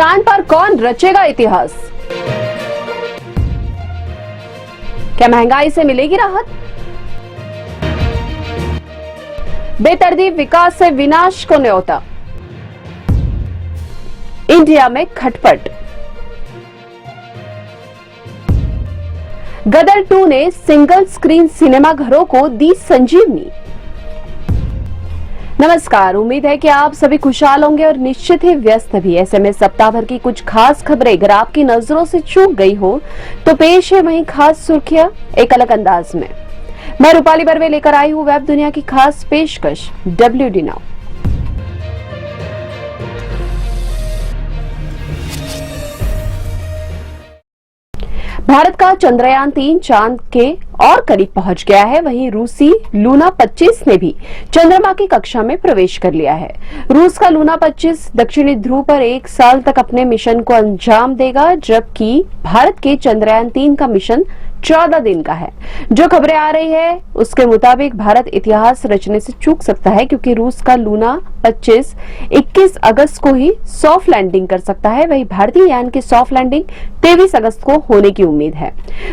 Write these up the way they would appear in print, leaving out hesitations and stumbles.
चांद पर कौन रचेगा इतिहास? क्या महंगाई से मिलेगी राहत? बेतरतीब विकास से विनाश को न्योता। इंडिया में खटपट। गदर 2 ने सिंगल स्क्रीन सिनेमा घरों को दी संजीवनी। नमस्कार, उम्मीद है कि आप सभी खुशहाल होंगे और निश्चित ही व्यस्त भी। ऐसे में सप्ताह भर की कुछ खास खबरें अगर आपकी नजरों से चूक गई हो तो पेश है वहीं खास सुर्खियां एक अलग अंदाज में। मैं रूपाली बर्वे लेकर आई हूं वेब दुनिया की खास पेशकश WD नाउ। भारत का चंद्रयान 3 चांद के और करीब पहुंच गया है। वहीं रूसी लूना 25 ने भी चंद्रमा की कक्षा में प्रवेश कर लिया है। रूस का लूना 25 दक्षिणी ध्रुव पर 1 साल तक अपने मिशन को अंजाम देगा, जबकि भारत के चंद्रयान 3 का मिशन 14 दिन का है। जो खबरें आ रही है उसके मुताबिक भारत इतिहास रचने से चूक सकता है, क्योंकि रूस का लूना 25 21 अगस्त को ही सॉफ्ट लैंडिंग कर सकता है। वहीं भारतीय यान की सॉफ्ट लैंडिंग 23 अगस्त को होने की उम्मीद है।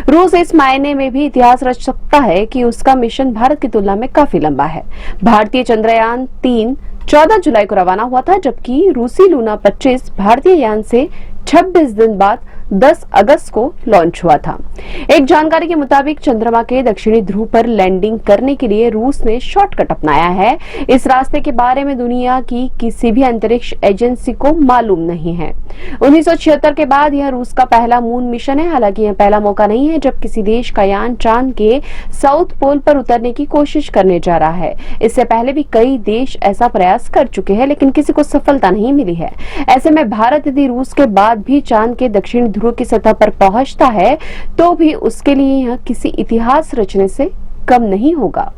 रूस इस मायने में भी इतिहास रच सकता है कि उसका मिशन भारत की तुलना में काफी लंबा है। भारतीय चंद्रयान 3 14 जुलाई को रवाना हुआ था, जबकि रूसी लूना 25 भारतीय यान से 26 दिन बाद 10 अगस्त को लॉन्च हुआ था। एक जानकारी के मुताबिक चंद्रमा के दक्षिणी ध्रुव पर लैंडिंग करने के लिए रूस ने शॉर्टकट अपनाया है। इस रास्ते के बारे में दुनिया की किसी भी अंतरिक्ष एजेंसी को मालूम नहीं है। 1976 के बाद यह रूस का पहला मून मिशन है। हालांकि यह पहला मौका नहीं है जब किसी देश का यान चांद के साउथ पोल पर उतरने की कोशिश करने जा रहा है। इससे पहले भी कई देश ऐसा प्रयास कर चुके हैं, लेकिन किसी को सफलता नहीं मिली है। ऐसे में भारत यदि रूस के बाद भी चांद के दक्षिणी ध्रुव की सतह पर पहुंचता है तो भी उसके लिए यह किसी इतिहास रचने से कम नहीं होगा।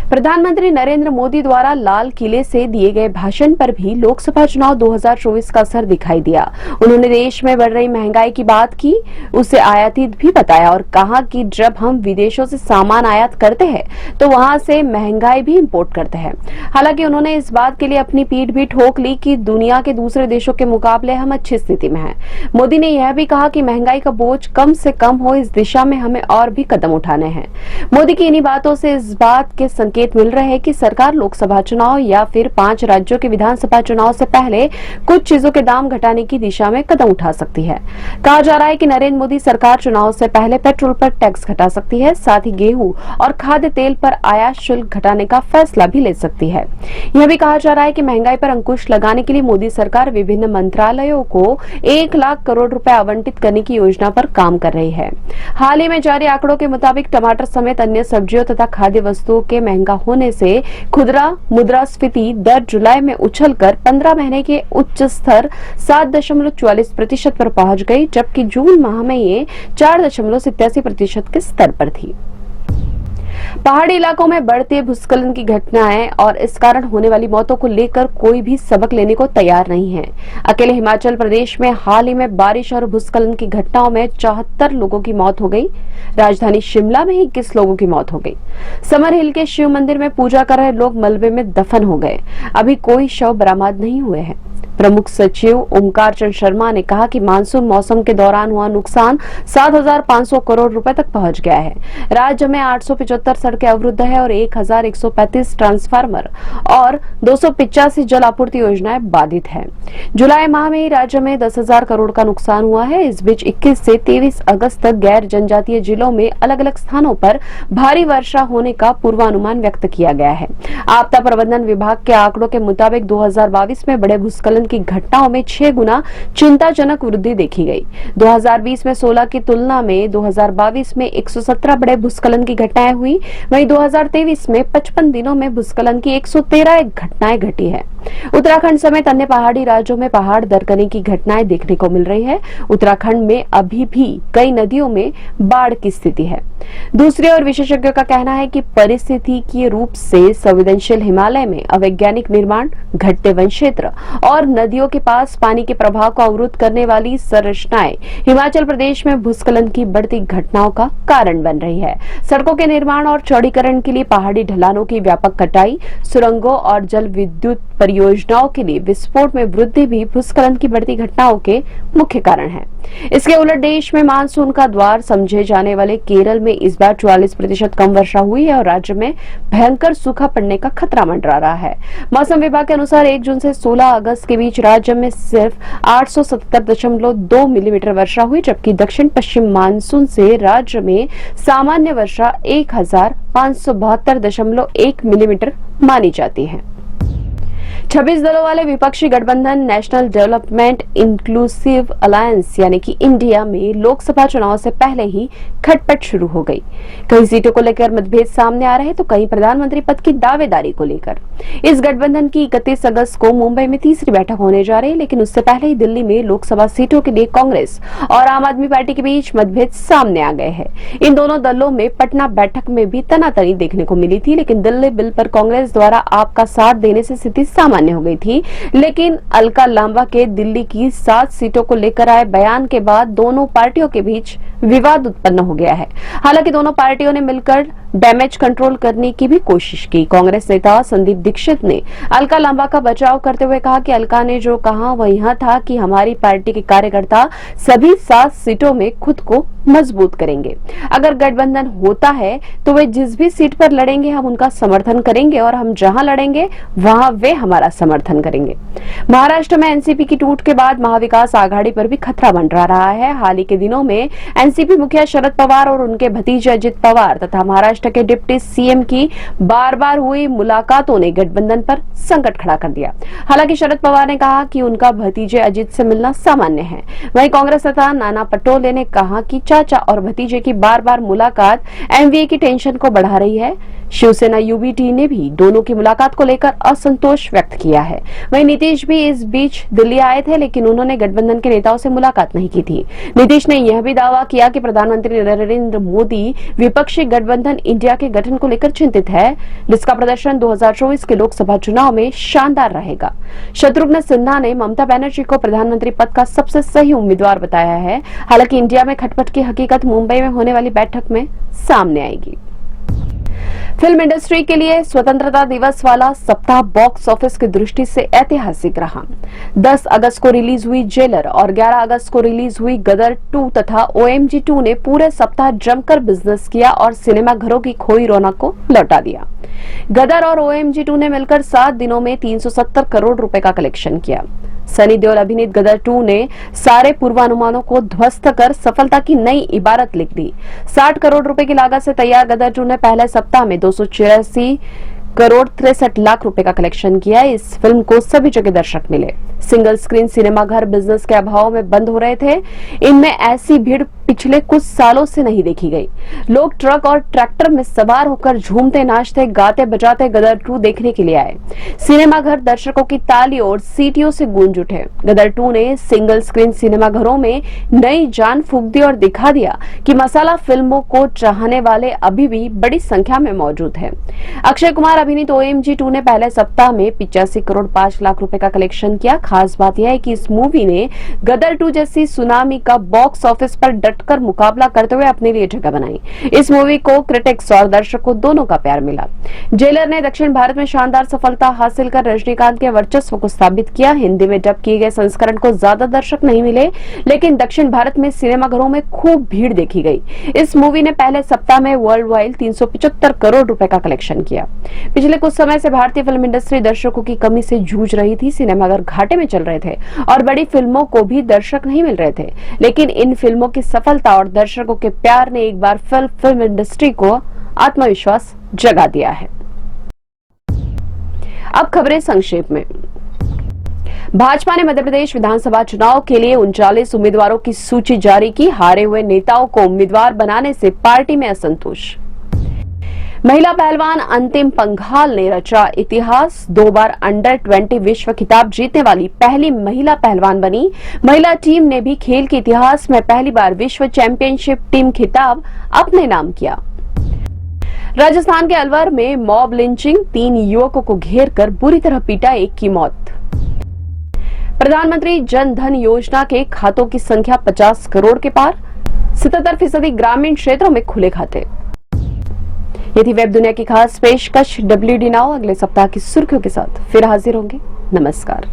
प्रधानमंत्री नरेंद्र मोदी द्वारा लाल किले से दिए गए भाषण पर भी लोकसभा चुनाव 2024 का असर दिखाई दिया। उन्होंने देश में बढ़ रही महंगाई की बात की, उसे आयातित भी बताया और कहा कि जब हम विदेशों से सामान आयात करते हैं तो वहां से महंगाई भी इंपोर्ट करते हैं। हालांकि उन्होंने इस बात के लिए अपनी पीठ भी ठोक ली कि दुनिया के दूसरे देशों के मुकाबले हम अच्छी स्थिति में हैं। मोदी ने यह भी कहा कि महंगाई का बोझ कम से कम हो, इस दिशा में हमें और भी कदम उठाने हैं। मोदी की इन्हीं बातों से इस बात के संकेत मिल रहे हैं कि सरकार लोकसभा चुनाव या फिर 5 राज्यों के विधानसभा चुनाव से पहले कुछ चीजों के दाम घटाने की दिशा में कदम उठा सकती है। कहा जा रहा है कि नरेंद्र मोदी सरकार चुनाव से पहले पेट्रोल पर टैक्स घटा सकती है, साथ ही गेहूं और खाद्य तेल पर आयात शुल्क घटाने का फैसला भी ले सकती है। यह भी कहा जा रहा है कि महंगाई पर अंकुश लगाने के लिए मोदी सरकार विभिन्न मंत्रालयों को 1 लाख करोड़ रुपए आवंटित करने की योजना पर काम कर रही है। हाल ही में जारी आंकड़ों के मुताबिक टमाटर समेत अन्य सब्जियों तथा खाद्य वस्तुओं के महंगा होने से खुदरा मुद्रास्फीति दर जुलाई में उछलकर 15 महीने के उच्च स्तर 7.44% पर पहुंच गई, जबकि जून माह में ये 4.87% के स्तर पर थी। पहाड़ी इलाकों में बढ़ते भूस्खलन की घटनाएं और इस कारण होने वाली मौतों को लेकर कोई भी सबक लेने को तैयार नहीं है। अकेले हिमाचल प्रदेश में हाल ही में बारिश और भूस्खलन की घटनाओं में 74 लोगों की मौत हो गई। राजधानी शिमला में 21 लोगों की मौत हो गई। समर हिल के शिव मंदिर में पूजा कर रहे लोग मलबे में दफन हो गए। अभी कोई शव बरामद नहीं हुए हैं। प्रमुख सचिव ओमकार चंद शर्मा ने कहा कि मानसून मौसम के दौरान हुआ नुकसान 7,500 करोड़ रुपए तक पहुंच गया है। राज्य में 875 सड़कें अवरुद्ध है और 1,135 ट्रांसफार्मर और 285 जल आपूर्ति योजनाएं बाधित है। जुलाई माह में ही राज्य में 10,000 करोड़ का नुकसान हुआ है। इस बीच 21 से 23 अगस्त तक गैर जनजातीय जिलों में अलग अलग स्थानों पर भारी वर्षा होने का पूर्वानुमान व्यक्त किया गया है। आपदा प्रबंधन विभाग के आंकड़ों के मुताबिक 2022 में बड़े भूस्खलन की घटनाओं में 6 गुना चिंताजनक वृद्धि देखी गई। 2020 में 16 की तुलना में 2022 में 117 बड़े भूस्खलन की घटनाएं हुई। वहीं 2023 में 55 दिनों में भूस्खलन की 113 घटनाएं घटी है। उत्तराखंड समेत अन्य पहाड़ी राज्यों में पहाड़ दरकने की घटनाएं देखने को मिल रही है। उत्तराखंड में अभी भी कई नदियों में बाढ़ की स्थिति है। दूसरी ओर विशेषज्ञों का कहना है कि पारिस्थितिकीय रूप से संवेदनशील हिमालय में अवैज्ञानिक निर्माण, घटते वन क्षेत्र और नदियों के पास पानी के प्रवाह को अवरुद्ध करने वाली संरचनाएं हिमाचल प्रदेश में भूस्खलन की बढ़ती घटनाओं का कारण बन रही है। सड़कों के निर्माण और चौड़ीकरण के लिए पहाड़ी ढलानों की व्यापक कटाई, सुरंगों और जल विद्युत परियोजनाओं परियोजनाओं के लिए विस्फोट में वृद्धि भी भूस्खलन की बढ़ती घटनाओं के मुख्य कारण है। इसके उलट देश में मानसून का द्वार समझे जाने वाले केरल में इस बार 44% कम वर्षा हुई है और राज्य में भयंकर सूखा पड़ने का खतरा मंडरा रहा है। मौसम विभाग के अनुसार 1 जून से 16 अगस्त के बीच राज्य में सिर्फ 877.2 मिलीमीटर वर्षा हुई, जबकि दक्षिण पश्चिम मानसून से राज्य में सामान्य वर्षा 1572.1 मिलीमीटर मानी जाती है। 26 दलों वाले विपक्षी गठबंधन नेशनल डेवलपमेंट इंक्लूसिव अलायंस यानी कि इंडिया में लोकसभा चुनाव से पहले ही खटपट शुरू हो गई। कई सीटों को लेकर मतभेद सामने आ रहे तो कहीं प्रधानमंत्री पद की दावेदारी को लेकर। इस गठबंधन की 31 अगस्त को मुंबई में तीसरी बैठक होने जा रही है, लेकिन उससे पहले ही दिल्ली में लोकसभा सीटों के लिए कांग्रेस और आम आदमी पार्टी के बीच मतभेद सामने आ गए हैं। इन दोनों दलों में पटना बैठक में भी तनातनी देखने को मिली थी, लेकिन दिल्ली बिल पर कांग्रेस द्वारा आपका साथ देने से स्थिति सामान्य हो गई थी। लेकिन अलका लांबा के दिल्ली की 7 सीटों को लेकर आए बयान के बाद दोनों पार्टियों के बीच विवाद उत्पन्न हो गया है। हालांकि दोनों पार्टियों ने मिलकर डैमेज कंट्रोल करने की भी कोशिश की। कांग्रेस नेता संदीप दीक्षित ने अलका लांबा का बचाव करते हुए कहा कि अलका ने जो कहा वह यह था कि हमारी पार्टी के कार्यकर्ता सभी 7 सीटों में खुद को मजबूत करेंगे। अगर गठबंधन होता है तो वे जिस भी सीट पर लड़ेंगे हम उनका समर्थन करेंगे और हम जहां लड़ेंगे वहां वे हमारा समर्थन करेंगे। महाराष्ट्र में एनसीपी की टूट के बाद महाविकास आघाड़ी पर भी खतरा मंडरा रहा है। हाल ही के दिनों में एनसीपी मुखिया शरद पवार और उनके भतीजे अजित पवार तथा महाराष्ट्र के डिप्टी सीएम की बार-बार हुई मुलाकातों ने गठबंधन पर संकट खड़ा कर दिया। हालांकि शरद पवार ने कहा कि उनका भतीजे अजित से मिलना सामान्य है। वहीं कांग्रेस नेता नाना पटोले ने कहा कि चाचा और भतीजे की बार-बार मुलाकात एमवीए की टेंशन को बढ़ा रही है। शिवसेना यूबीटी ने भी दोनों की मुलाकात को लेकर असंतोष व्यक्त किया है। वहीं नीतीश भी इस बीच दिल्ली आए थे, लेकिन उन्होंने गठबंधन के नेताओं से मुलाकात नहीं की थी। नीतीश ने यह भी दावा किया कि प्रधानमंत्री नरेंद्र मोदी विपक्षी गठबंधन इंडिया के गठन को लेकर चिंतित है, जिसका प्रदर्शन 2024 के लोकसभा चुनाव में शानदार रहेगा। शत्रुघ्न सिन्हा ने ममता बनर्जी को प्रधानमंत्री पद का सबसे सही उम्मीदवार बताया है। हालांकि इंडिया में खटपट की हकीकत मुंबई में होने वाली बैठक में सामने आएगी। फिल्म इंडस्ट्री के लिए स्वतंत्रता दिवस वाला सप्ताह बॉक्स ऑफिस की दृष्टि से ऐतिहासिक रहा। 10 अगस्त को रिलीज हुई जेलर और 11 अगस्त को रिलीज हुई गदर 2 तथा OMG 2 ने पूरे सप्ताह जमकर बिजनेस किया और सिनेमा घरों की खोई रौनक को लौटा दिया। गदर और OMG 2 ने मिलकर 7 दिनों में 370 करोड़ रुपए का कलेक्शन किया। सनी देओल अभिनीत गदर 2 ने सारे पूर्वानुमानों को ध्वस्त कर सफलता की नई इबारत लिख दी। 60 करोड़ रुपए की लागत से तैयार गदर 2 ने पहले सप्ताह में 284 करोड़ 63 लाख रुपए का कलेक्शन किया। इस फिल्म को सभी जगह दर्शक मिले। सिंगल स्क्रीन सिनेमा घर बिजनेस के अभाव में बंद हो रहे थे। इनमें ऐसी भीड़ पिछले कुछ सालों से नहीं देखी गई। लोग ट्रक और ट्रैक्टर में सवार होकर झूमते नाचते गाते बजाते गदर 2 देखने के लिए आए। सिनेमा घर दर्शकों की ताली और सीटियों से गूंज उठे। गदर 2 ने सिंगल स्क्रीन सिनेमा घरों में नई जान फूंक दी और दिखा दिया कि मसाला फिल्मों को चाहने वाले अभी भी बड़ी संख्या में मौजूद है। अक्षय कुमार अभिनीत OMG 2 ने पहले सप्ताह में 85 करोड़ 5 लाख रुपए का कलेक्शन किया। खास बात यह है कि इस मूवी ने गदर 2 जैसी सुनामी का बॉक्स ऑफिस पर डटकर मुकाबला करते हुए अपने लिए जगह बनाई। इस मूवी को क्रिटिक्स और दर्शकों दोनों का प्यार मिला। जेलर ने दक्षिण भारत में शानदार सफलता हासिल कर रजनीकांत के वर्चस्व को साबित किया। हिंदी में डब किए गए संस्करण को ज्यादा दर्शक नहीं मिले, लेकिन दक्षिण भारत में सिनेमाघरों में खूब भीड़ देखी गई। इस मूवी ने पहले सप्ताह में वर्ल्ड वाइड 375 करोड़ रुपए का कलेक्शन किया। पिछले कुछ समय से भारतीय फिल्म इंडस्ट्री दर्शकों की कमी से जूझ रही थी। सिनेमाघर घाटे में चल रहे थे और बड़ी फिल्मों को भी दर्शक नहीं मिल रहे थे, लेकिन इन फिल्मों की सफलता और दर्शकों के प्यार ने एक बार फिल्म इंडस्ट्री को आत्मविश्वास जगा दिया है। अब खबरें संक्षेप में। भाजपा ने मध्य प्रदेश विधानसभा चुनाव के लिए 39 उम्मीदवारों की सूची जारी की। हारे हुए नेताओं को उम्मीदवार बनाने से पार्टी में असंतोष। महिला पहलवान अंतिम पंघाल ने रचा इतिहास। 2 बार अंडर-20 विश्व खिताब जीतने वाली पहली महिला पहलवान बनी। महिला टीम ने भी खेल के इतिहास में पहली बार विश्व चैंपियनशिप टीम खिताब अपने नाम किया। राजस्थान के अलवर में मॉब लिंचिंग, 3 युवकों को घेरकर बुरी तरह पीटा, एक की मौत। प्रधानमंत्री जन धन योजना के खातों की संख्या 50 करोड़ के पार। 77% ग्रामीण क्षेत्रों में खुले खाते। ये थी वेब दुनिया की खास पेशकश WD नाउ। अगले सप्ताह की सुर्खियों के साथ फिर हाजिर होंगे। नमस्कार।